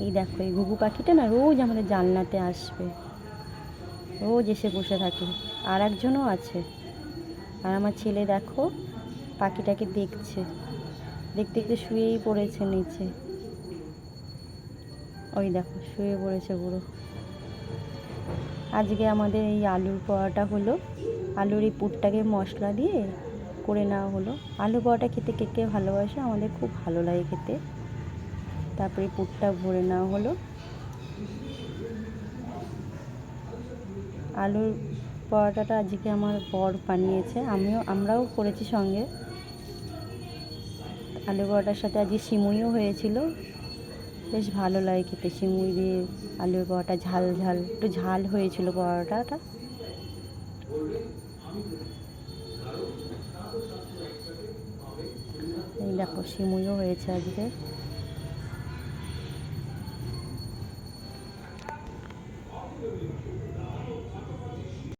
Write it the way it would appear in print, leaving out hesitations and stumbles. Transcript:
এই দেখো, এই ঘুঘু পাখিটা না রোজ আমাদের জানলাতে আসবে, রোজ এসে বসে থাকে। আর একজনও আছে। আর আমার ছেলে দেখো পাখিটাকে দেখছে, দেখতে দেখতে শুয়েই পড়েছে নিচে। ওই দেখো শুয়ে পড়েছে পুরো। আজকে আমাদের এই আলুর পরোটা হলো, আলুর এই পুরটাকে মশলা দিয়ে করে নেওয়া হলো। আলু পরোটা খেতে কে কে ভালোবাসে, আমাদের খুব ভালো লাগে খেতে। তারপরে পুরটা ভরে নেওয়া হলো। আলুর পরোটাটা আজকে আমার বর বানিয়েছে, আমরাও করেছি সঙ্গে। আলু পরোটার সাথে আজকে সিমুইও হয়েছিল, বেশ ভালো লাগে খেতে সিমুই দিয়ে আলুর পরোটা। ঝাল ঝাল একটু ঝাল হয়েছিল পরোটাটা। এই দেখো সিমুইও হয়েছে আজকে।